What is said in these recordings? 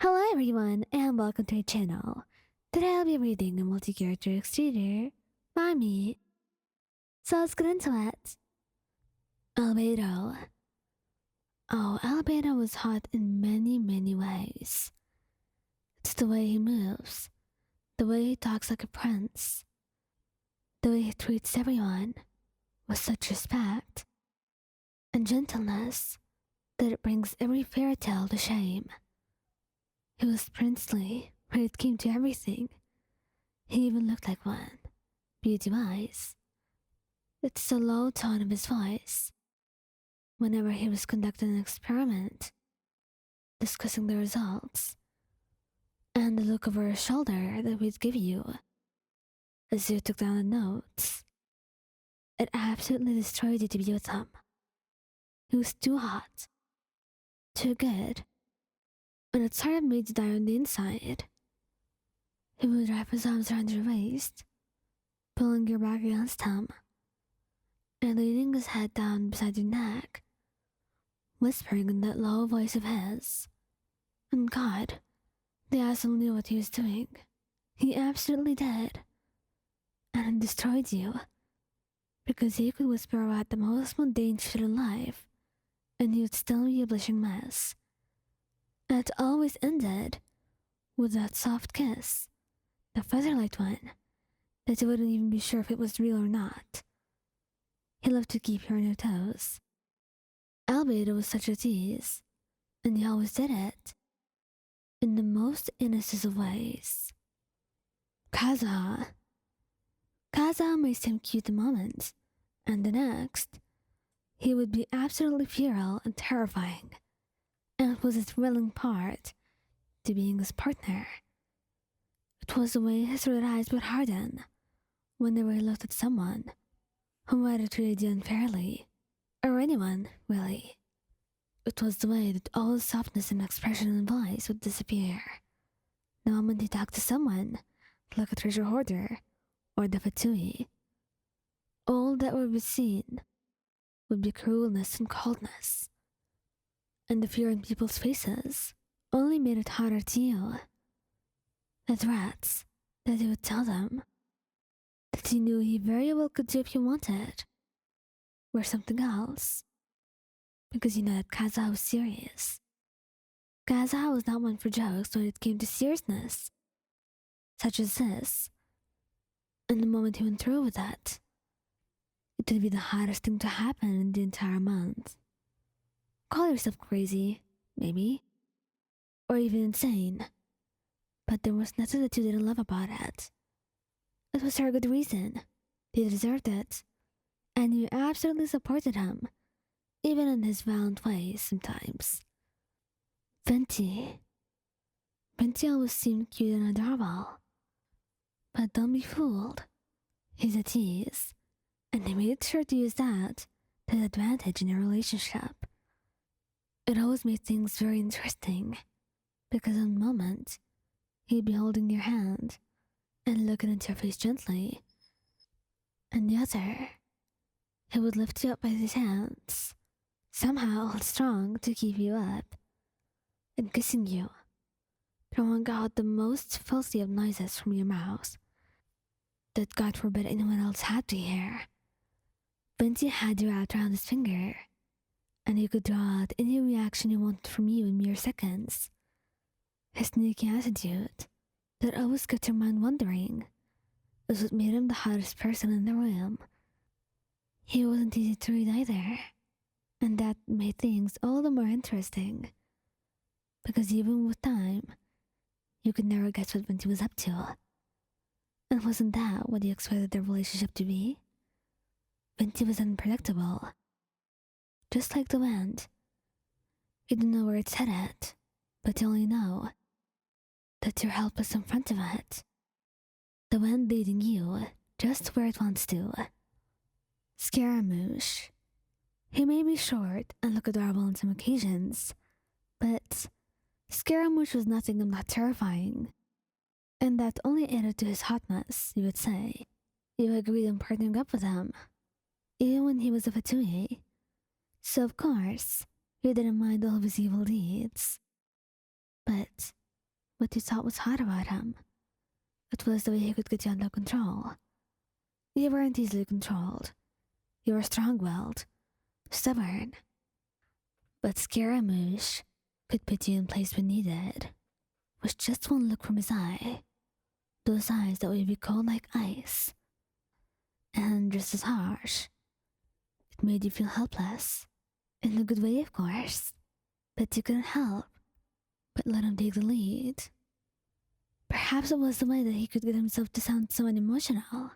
Hello everyone and welcome to our channel. Today I'll be reading a multi-character exterior by me. So let's get into it. Albedo. Oh, Albedo was hot in many ways. It's the way he moves, the way he talks like a prince, the way he treats everyone with such respect and gentleness that it brings every fairy tale to shame. He was princely when it came to everything. He even looked like one, beauty-wise. It's the low tone of his voice. Whenever he was conducting an experiment, discussing the results, and the look over his shoulder that he'd give you as you took down the notes, it absolutely destroyed you to be with him. He was too hot, too good, and it sort of made you die on the inside. He would wrap his arms around your waist, pulling your back against him, and leaning his head down beside your neck, whispering in that low voice of his. And God, the asshole knew what he was doing. He absolutely did. And it destroyed you, because he could whisper about the most mundane shit in life, and you'd still be a blushing mess. And it always ended with that soft kiss, the featherlight one, that you wouldn't even be sure if it was real or not. He loved to keep you on your toes. Albedo was such a tease, and he always did it, in the most innocent of ways. Kazuha. Kazuha may seem cute a moment, and the next, he would be absolutely feral and terrifying, and it was a thrilling part to being his partner. It was the way his red eyes would harden whenever he looked at someone who might have treated you unfairly, or anyone, really. It was the way that all the softness in expression and voice would disappear the moment he talked to someone like a treasure hoarder or the fatui. All that would be seen would be cruelness and coldness, and the fear in people's faces only made it harder to you. The threats that he would tell them that he knew he very well could do if he wanted were something else, because you know that Kazuha was serious. Kazuha was not one for jokes when it came to seriousness, such as this, and the moment he went through with that, it would be the hottest thing to happen in the entire month. Call yourself crazy, maybe, or even insane, but there was nothing that you didn't love about it. It was for a good reason. He deserved it, and you absolutely supported him, even in his violent ways sometimes. Venti. Venti always seemed cute and adorable, but don't be fooled. He's a tease, and he made sure to use that to his advantage in your relationship. It always made things very interesting, because in a moment, he'd be holding your hand and looking into your face gently, and the other, he would lift you up by his hands, somehow hold strong to keep you up, and kissing you, throwing out the most filthy of noises from your mouth that God forbid anyone else had to hear. Venti had you wrapped around his finger, and he could draw out any reaction he wanted from you in mere seconds. His sneaky attitude that always kept your mind wondering is what made him the hottest person in the room. He wasn't easy to read either, and that made things all the more interesting, because even with time, you could never guess what Venti was up to. And wasn't that what you expected their relationship to be? Venti was unpredictable, just like the wind. You don't know where it's headed, but you only know that you're helpless in front of it. The wind leading you just where it wants to. Scaramouche. He may be short and look adorable on some occasions, but Scaramouche was nothing if not terrifying, and that only added to his hotness, you would say. You agreed on partnering up with him, even when he was a fatui, so of course, you didn't mind all of his evil deeds. But what you thought was hot about him. It was the way he could get you under control. You weren't easily controlled. You were strong-willed, stubborn. But Scaramouche could put you in place when needed, with just one look from his eye. Those eyes that would be cold like ice. And just as harsh. It made you feel helpless. In a good way, of course. But you couldn't help but let him take the lead. Perhaps it was the way that he could get himself to sound so unemotional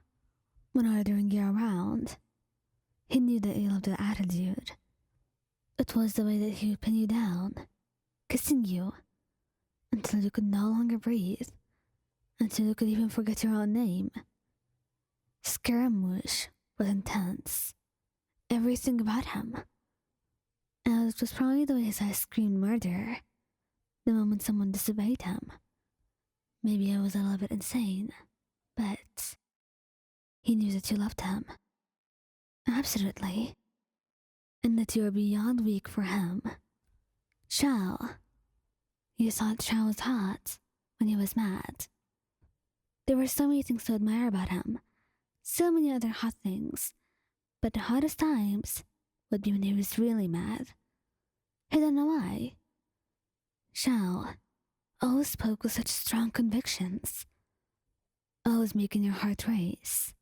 when ordering you around. He knew that you loved that attitude. It was the way that he would pin you down, kissing you, until you could no longer breathe, until you could even forget your own name. Scaramouche was intense. Everything about him. And it was probably the way his eyes screamed murder the moment someone disobeyed him. Maybe I was a little bit insane, but he knew that you loved him. Absolutely. And that you were beyond weak for him. Xiao. You thought Xiao was hot when he was mad. There were so many things to admire about him. So many other hot things. But the hottest times would be when he was really mad. I don't know why. Xiao always spoke with such strong convictions. Always making your heart race.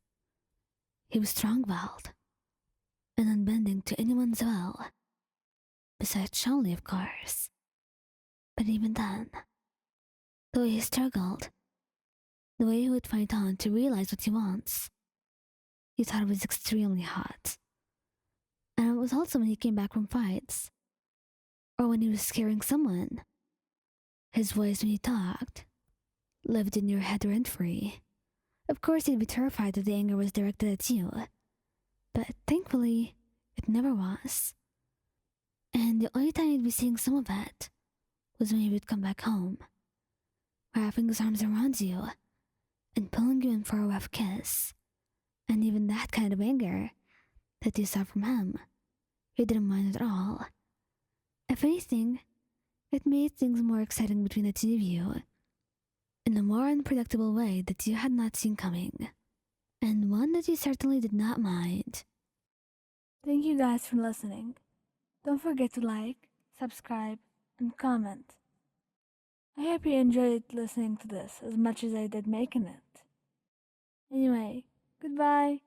He was strong-willed and unbending to anyone's will. Besides Shaoli, of course. But even then, the way he struggled, the way he would fight on to realize what he wants, you thought it was extremely hot. And it was also when he came back from fights, or when he was scaring someone. His voice when he talked lived in your head rent-free. Of course, you'd be terrified that the anger was directed at you, but thankfully, it never was. And the only time you'd be seeing some of it was when he would come back home, wrapping his arms around you and pulling you in for a rough kiss. And even that kind of anger that you saw from him, you didn't mind at all. If anything, it made things more exciting between the two of you, in a more unpredictable way that you had not seen coming, and one that you certainly did not mind. Thank you guys for listening. Don't forget to like, subscribe, and comment. I hope you enjoyed listening to this as much as I did making it. Anyway, goodbye.